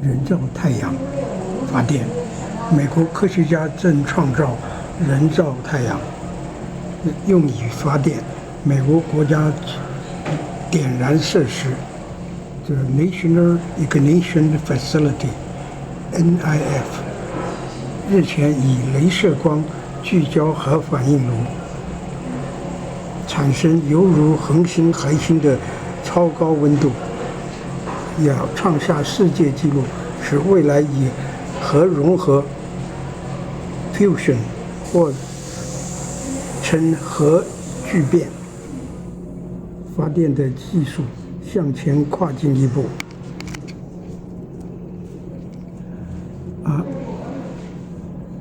人造太阳发电。美国科学家正创造人造太阳，用以发电。美国国家点燃设施的 National Ignition Facility NIF 日前以雷射光聚焦核反应炉，产生犹如恒星核心的超高温度，要创下世界纪录，使未来以核融合 fusion 或称核聚变发电的技术向前跨进一步。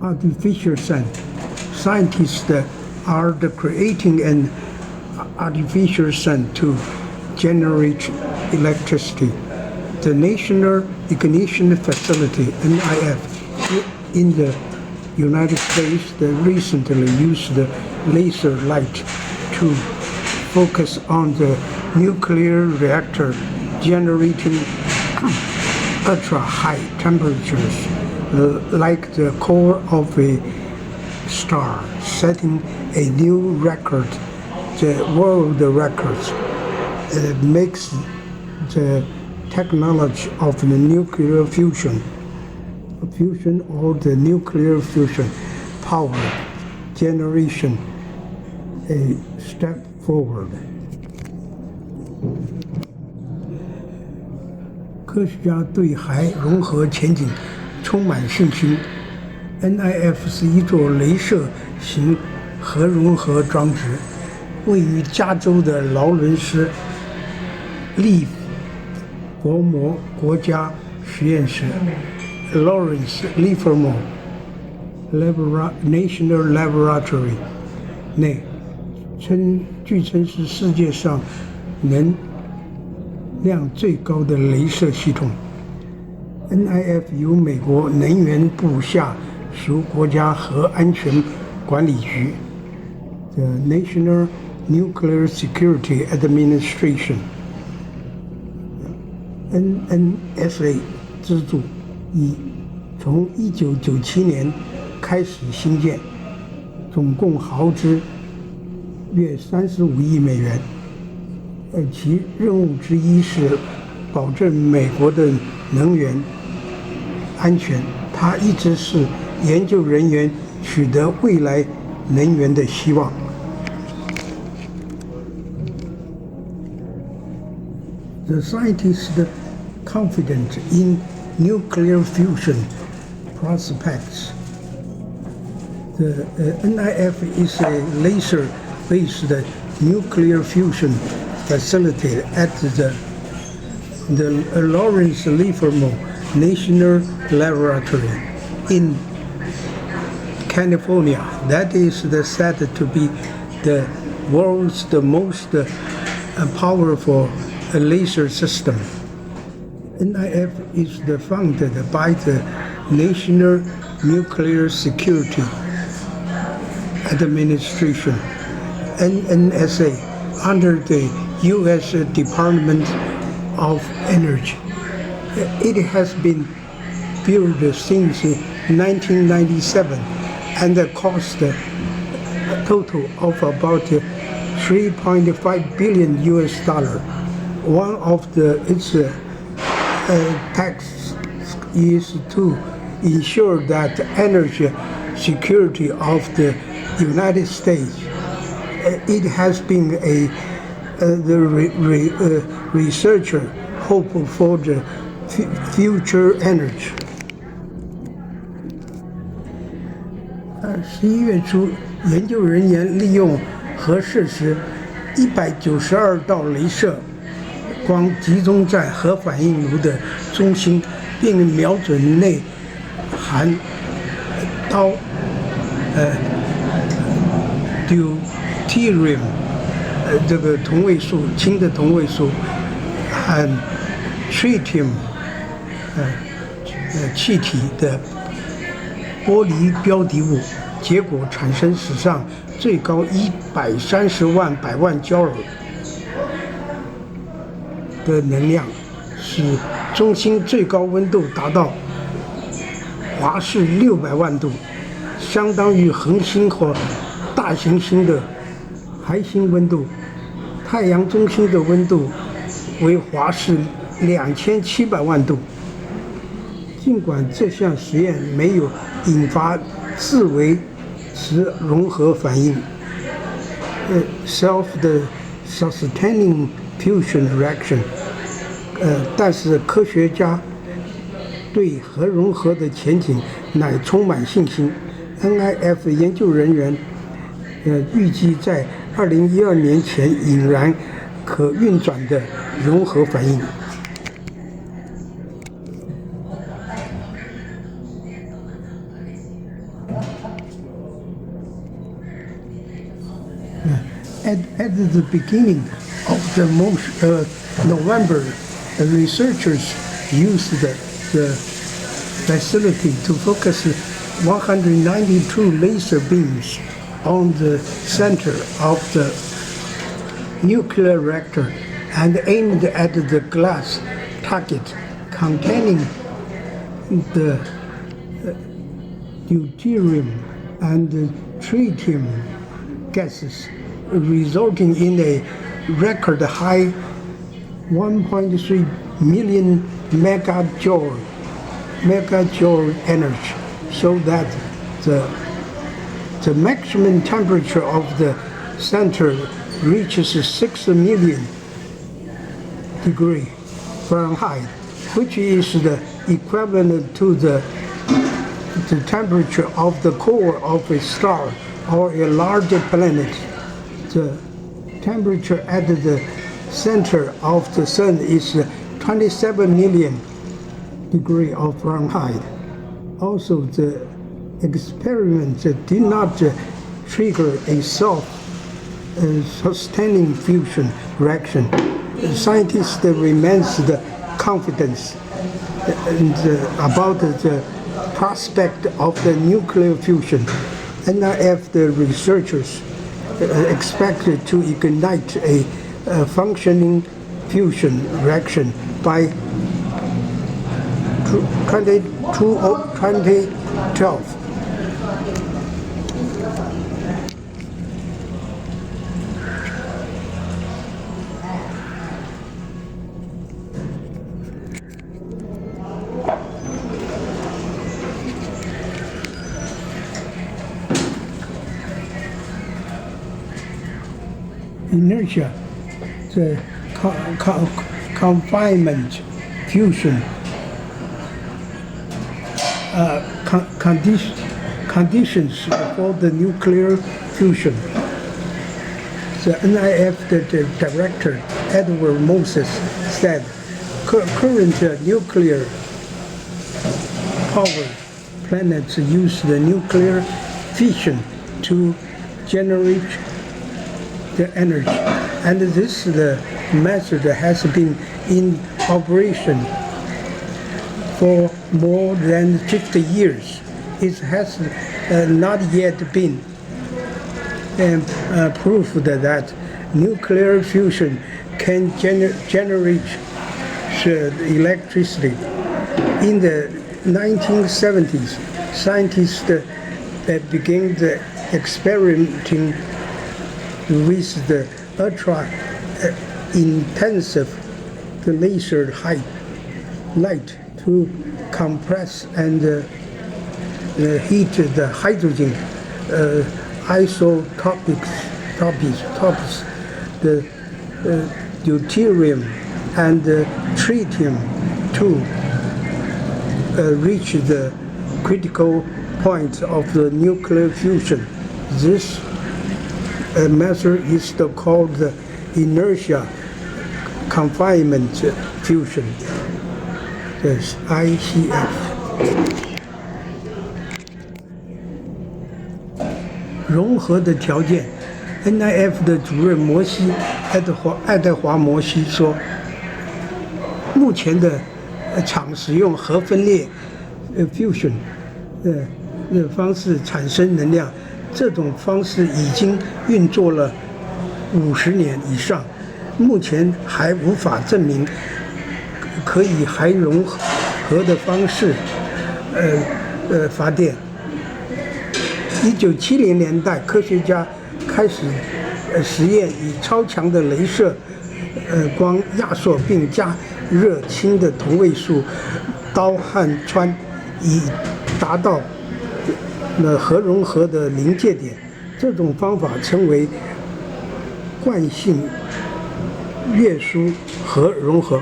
Artificial sun. Scientists are creating an artificial sun to generate electricity. The National Ignition Facility (NIF) in the United States recently used laser light to focus on the nuclear reactor, generating ultra-high temperatures like the core of a star, setting a new record, the world record. It makes the technology of the nuclear fusion or the nuclear fusion power generation a step forward. 科学家对核融合前景充满信心。NIF 是一座雷射型核融合装置，位于加州的劳伦斯利佛摩国家实验室 Lawrence Livermore National Laboratory 内，据称是世界上能量最高的雷射系统。NIF 由美国能源部下属国家核安全管理局 The National Nuclear Security Administration NNSA 资助，从1997年开始兴建，总共耗资约35亿美元。其任务之一是保证美国的能源安全，它一直是研究人员取得未来能源的希望。The scientists are confident in nuclear fusion prospects. The NIF is a laser-based nuclear fusion facility at the Lawrence Livermore National Laboratory in California. That is said to be the world's most powerful laser system. NIF is funded by the National Nuclear Security Administration, NNSA, under the U.S. Department of Energy. It has been built since 1997 and cost a total of about $3.5 billion. One of its tasks is to ensure that energy security of the United States. It has been the researcher hope for the future energy. 11月初，研究人员利用核设施192道雷射光集中在核反应炉的中心，并瞄准内含deuterium 这个同位素氢的同位素和 tritium 气体的玻璃标的物，结果产生史上最高130万百万焦耳的能量，使中心最高温度达到华氏600万度，相当于恒星或大行星的核心温度。太阳中心的温度为华氏2700万度。尽管这项实验没有引发自维持融合反应 （self-sustaining fusion reaction），但是科学家对核融合的前景乃充满信心。NIF 研究人员预计在2012年前引燃可运转的融合反应。At the beginning of the November, the researchers used the facility to focus 192 laser beams on the center of the nuclear reactor and aimed at the glass target containing the deuterium and tritium gases, resulting in a record high 1.3 million megajoule energy, so that the maximum temperature of the center reaches 6 million degrees Fahrenheit, which is the equivalent to the temperature of the core of a star or a larger planet. The temperature at the center of the sun is 27 million degrees of Fahrenheit. Also, the experiment did not trigger a self-sustaining fusion reaction. Scientists remain confident about the prospect of the nuclear fusion. NIF, the researchers, expected to ignite a functioning fusion reaction by 2012. Inertia, the confinement fusion conditions for the nuclear fusion. The NIF director, Edward Moses, said current nuclear power plants use the nuclear fission to generate the energy, and this method has been in operation for more than 50 years. It has not yet been proved that nuclear fusion can generate electricity. In the 1970s, scientists began experimenting with the ultra-intensive laser light to compress and heat the hydrogen isotopes, the deuterium and tritium to reach the critical point of the nuclear fusion. This method is called the inertia confinement fusion, yes, ICF. 融合的条件 ，NIF 的主任爱德华摩西说，目前的厂使用核分裂fusion 方式产生能量。这种方式已经运作了50年以上，目前还无法证明可以还融合的方式发电。1970年代，科学家开始实验以超强的镭射光压缩并加热氢的同位素氘和氚，以达到核融合的临界点。这种方法称为惯性跃输核融合。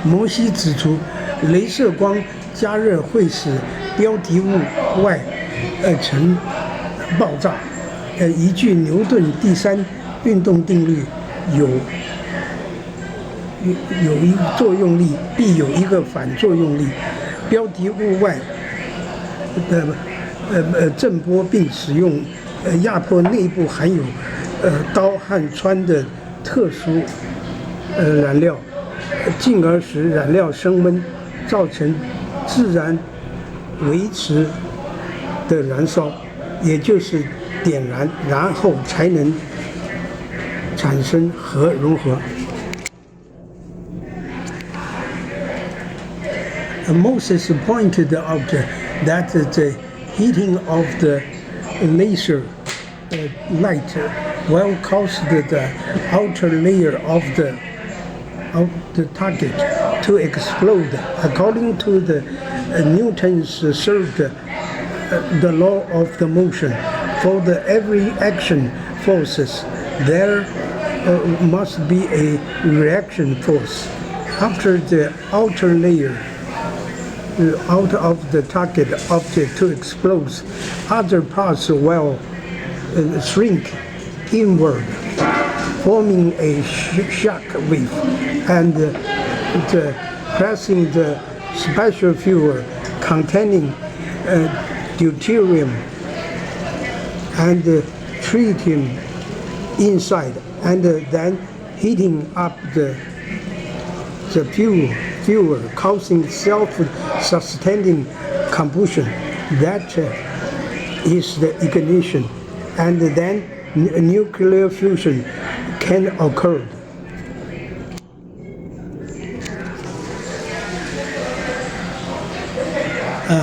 摩西指出，镭射光加热会使标的物外层爆炸。依据牛顿第三运动定律，有一个作用力必有一个反作用力。标的物外的震波，并使用压迫内部含有氘和氚的特殊燃料，进而使燃料升温，造成自然维持的燃烧，也就是点燃，然后才能产生核融合。Moses pointed out that the heating of the laser light will cause the outer layer of the target to explode. According to the Newton's third the law of the motion, for every action forces there must be a reaction force. After the outer layer out of the target object to explode, other parts will shrink inward, forming a shock wave, and pressing the special fuel containing deuterium and tritium inside, and then heating up the fuel, causing self-sustaining combustion. That is the ignition, and then nuclear fusion can occur.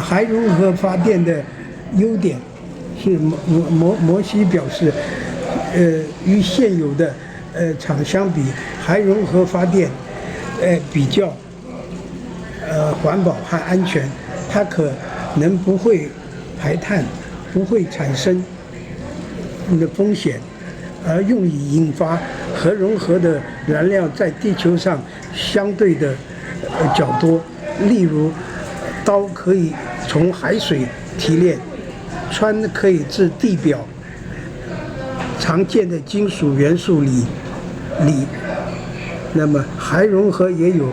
还融合发电的优点是摩西表示，与现有的厂相比，还融合发电比较环保和安全，它可能不会排碳，不会产生风险，而用以引发核融合的燃料在地球上相对的较多。例如，氘可以从海水提炼，氚可以自地表常见的金属元素里。那么还融合也有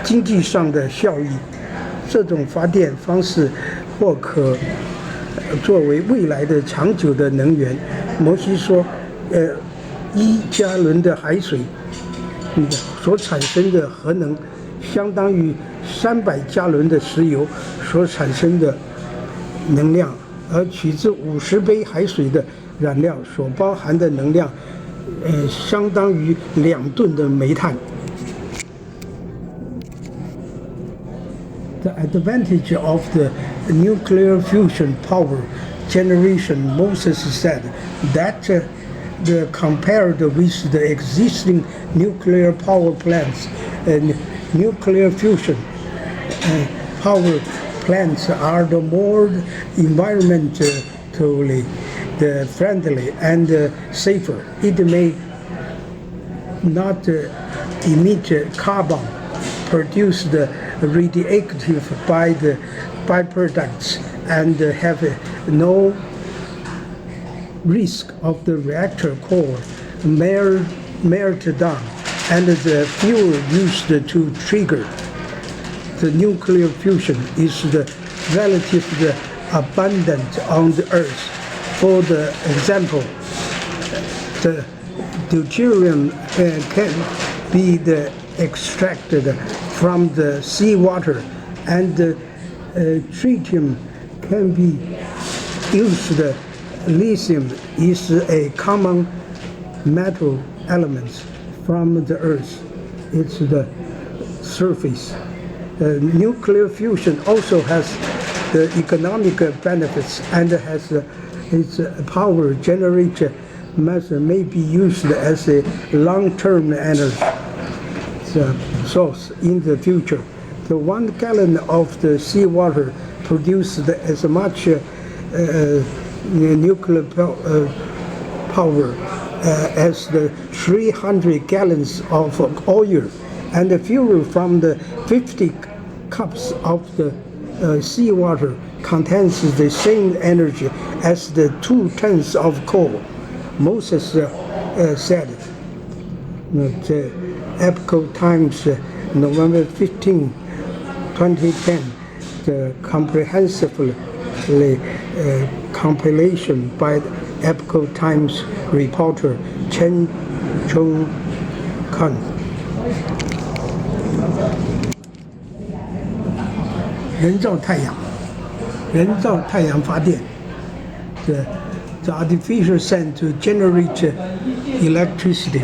经济上的效益。这种发电方式或可作为未来的长久的能源。摩西说，1加仑的海水所产生的核能，相当于300加仑的石油所产生的能量，而取自50杯海水的燃料所包含的能量，相当于2吨的煤炭。The advantage of the nuclear fusion power generation, Moses said, that compared with the existing nuclear power plants, nuclear fusion power plants are the more environmentally friendly and safer. It may not emit carbon produced radioactive by the byproducts and have no risk of the reactor core meltdown and the fuel used to trigger the nuclear fusion is relatively abundant on the Earth. For the example, the deuterium can be extracted from the seawater, and tritium can be used. Lithium is a common metal elements from the Earth. It's the surface. Nuclear fusion also has the economic benefits and has its power generator method may be used as a long-term energy source in the future. The 1 gallon of the seawater produced as much nuclear power as the 300 gallons of oil, and the fuel from the 50 cups of the seawater contains the same energy as the 2 tons of coal. Moses said, the Epoch Times, November 15, 2010, the comprehensively compilation by Epoch Times reporter Chen Chung-kan. 人造太阳发电 the artificial sun to generate electricity.